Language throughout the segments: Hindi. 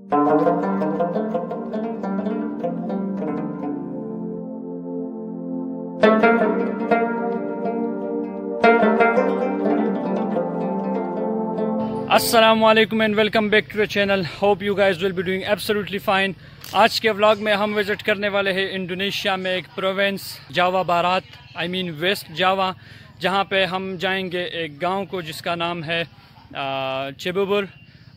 Assalamualaikum and welcome back to the channel. Hope you guys will be doing absolutely fine. आज के व्लॉग में हम विज़िट करने वाले हैं इंडोनेशिया में एक प्रोविंस जावा बारात वेस्ट जावा, जहाँ पे हम जाएंगे एक गांव को जिसका नाम है चिबुबुर।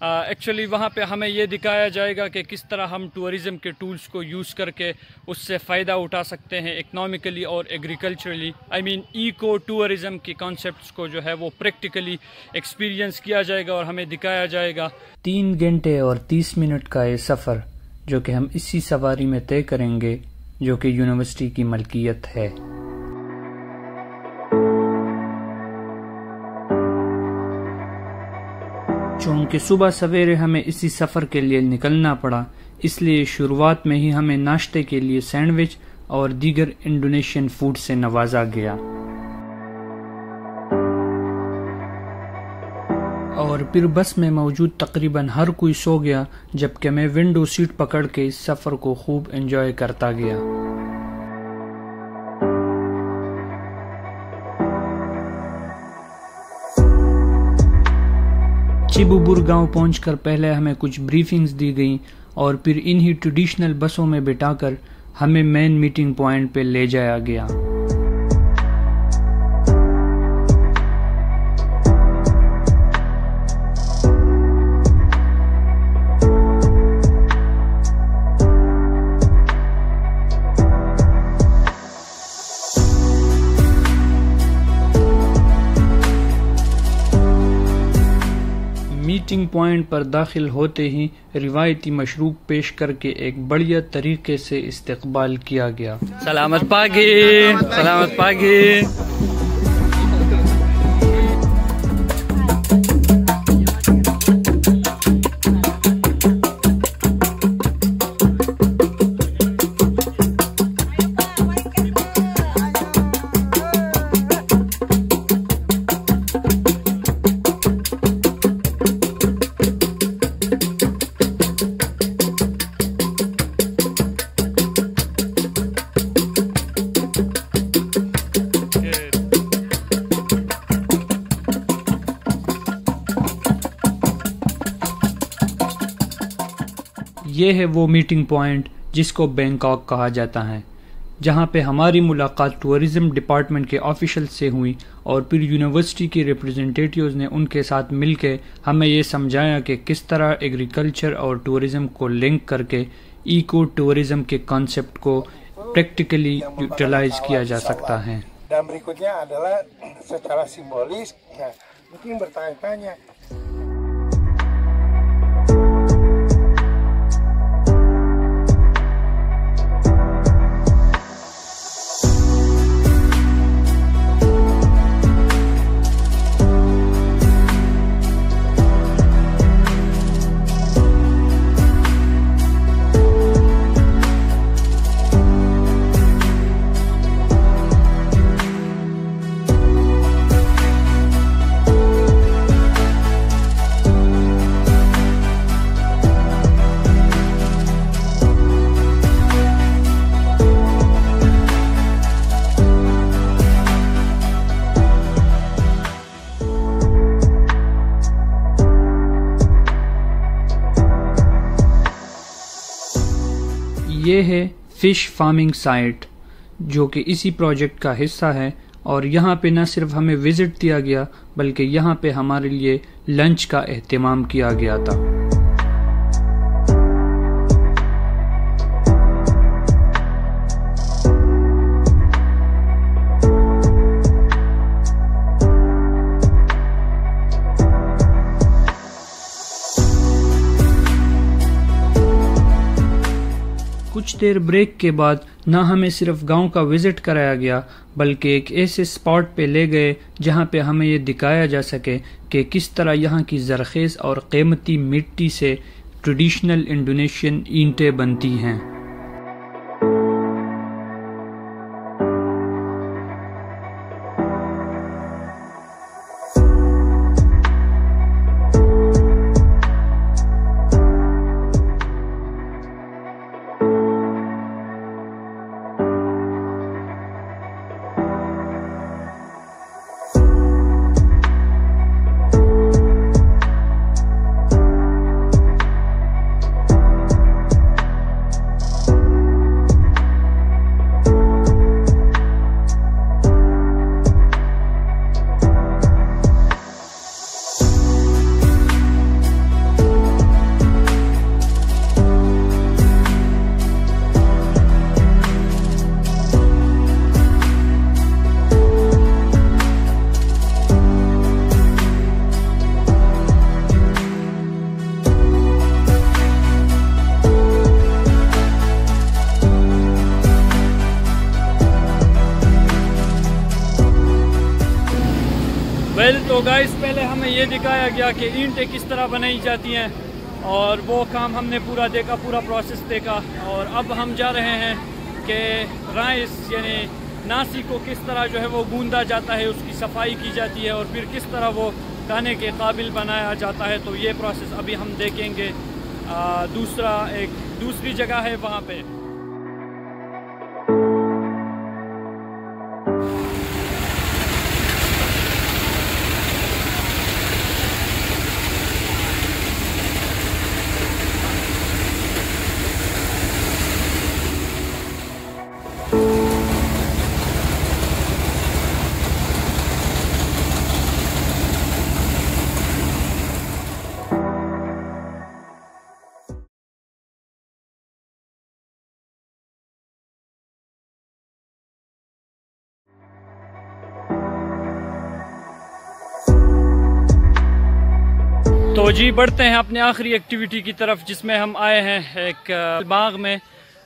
एक्चुअली वहाँ पे हमें ये दिखाया जाएगा कि किस तरह हम टूरिज़म के टूल्स को यूज़ करके उससे फ़ायदा उठा सकते हैं इकनॉमिकली और एग्रीकल्चरली। इको टूरिज़म के कॉन्सेप्ट्स को जो है वो प्रैक्टिकली एक्सपीरियंस किया जाएगा और हमें दिखाया जाएगा। 3 घंटे और 30 मिनट का ये सफ़र जो कि हम इसी सवारी में तय करेंगे, जो कि यूनिवर्सिटी की मलकियत है। चूँकि सुबह सवेरे हमें इसी सफ़र के लिए निकलना पड़ा, इसलिए शुरुआत में ही हमें नाश्ते के लिए सैंडविच और दीगर इंडोनेशियन फूड से नवाजा गया और फिर बस में मौजूद तकरीबन हर कोई सो गया, जबकि मैं विंडो सीट पकड़ के इस सफ़र को खूब एंजॉय करता गया। चिबुबुर गांव पहुंचकर पहले हमें कुछ ब्रीफिंग्स दी गई और फिर इन्हीं ट्रेडिशनल बसों में बिठाकर हमें मेन मीटिंग पॉइंट पे ले जाया गया। मीटिंग पॉइंट पर दाखिल होते ही रिवायती मशरूब पेश करके एक बढ़िया तरीके से इस्तकबाल किया गया। सलामत पागी, सलामत पागी। ये है वो मीटिंग पॉइंट जिसको बैंकॉक कहा जाता है, जहाँ पे हमारी मुलाकात टूरिज़्म डिपार्टमेंट के ऑफिशियल से हुई और फिर यूनिवर्सिटी के रिप्रेजेंटेटिव्स ने उनके साथ मिलकर हमें ये समझाया कि किस तरह एग्रीकल्चर और टूरिज़्म को लिंक करके इको टूरिज़्म के कॉन्सेप्ट को प्रैक्टिकली यूटिलाइज किया जा सकता है। Dan berikutnya adalah secara simbolis, mungkin bertanya-tanya. ये है फ़िश फार्मिंग साइट जो कि इसी प्रोजेक्ट का हिस्सा है और यहाँ पे न सिर्फ हमें विज़िट दिया गया बल्कि यहाँ पे हमारे लिए लंच का एहतमाम किया गया था। कुछ देर ब्रेक के बाद न हमें सिर्फ गांव का विजिट कराया गया बल्कि एक ऐसे स्पॉट पे ले गए जहां पे हमें ये दिखाया जा सके कि किस तरह यहाँ की ज़रख़ेज़ और कीमती मिट्टी से ट्रेडिशनल इंडोनेशियन ईंटें बनती हैं। गाइस पहले हमें ये दिखाया गया कि ईंटें किस तरह बनाई जाती हैं और वो काम हमने पूरा देखा, पूरा प्रोसेस देखा। और अब हम जा रहे हैं कि राइस यानी नासी को किस तरह जो है वो गूंदा जाता है, उसकी सफाई की जाती है और फिर किस तरह वो खाने के काबिल बनाया जाता है। तो ये प्रोसेस अभी हम देखेंगे। दूसरी जगह है वहाँ पे। तो जी बढ़ते हैं अपने आखिरी एक्टिविटी की तरफ, जिसमें हम आए हैं एक बाग में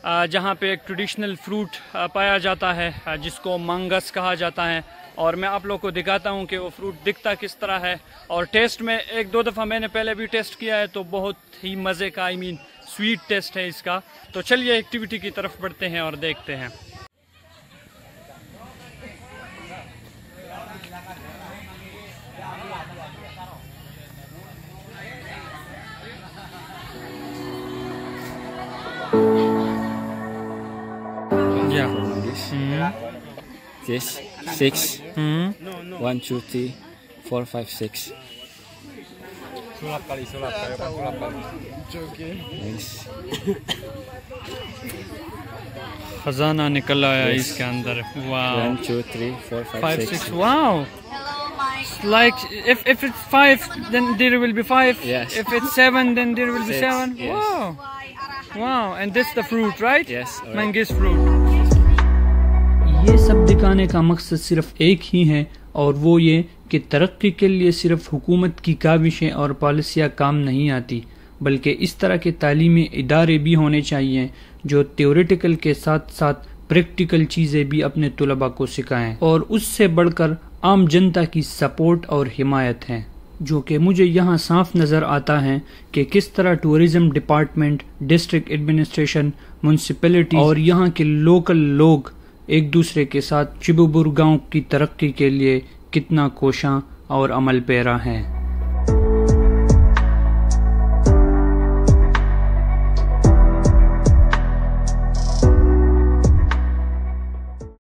जहाँ पे एक ट्रेडिशनल फ्रूट पाया जाता है जिसको मंगस कहा जाता है। और मैं आप लोग को दिखाता हूँ कि वो फ्रूट दिखता किस तरह है। और टेस्ट में एक दो दफ़ा मैंने पहले भी टेस्ट किया है, तो बहुत ही मज़े का स्वीट टेस्ट है इसका। तो चलिए एक्टिविटी की तरफ बढ़ते हैं और देखते हैं। This 6. 1, 2, 3, 4, 5, 6. Sulap kali. Nice. खजाना निकल आया इसके अंदर। वाह। 1, 2, 3, 4, 5, 6. Wow. Like if it's 5, then there will be 5. Yes. If it's 7, then there will be 7. Yes. Wow. And this the fruit, right? Yes. Right. Mangoes fruit. ये सब दिखाने का मकसद सिर्फ एक ही है, और वो ये कि तरक्की के लिए सिर्फ हुकूमत की काविशें और पॉलिसियाँ काम नहीं आती, बल्कि इस तरह के तालीमी इदारे भी होने चाहिए जो थ्योरेटिकल के साथ साथ प्रैक्टिकल चीज़ें भी अपने तुलबा को सिखाएं। और उससे बढ़कर आम जनता की सपोर्ट और हिमायत है, जो कि मुझे यहाँ साफ नज़र आता है कि किस तरह tourism department, district administration, municipality और यहाँ के लोकल लोग एक दूसरे के साथ चिबुबुर गांव की तरक्की के लिए कितना कोशां और अमल पैरा हैं।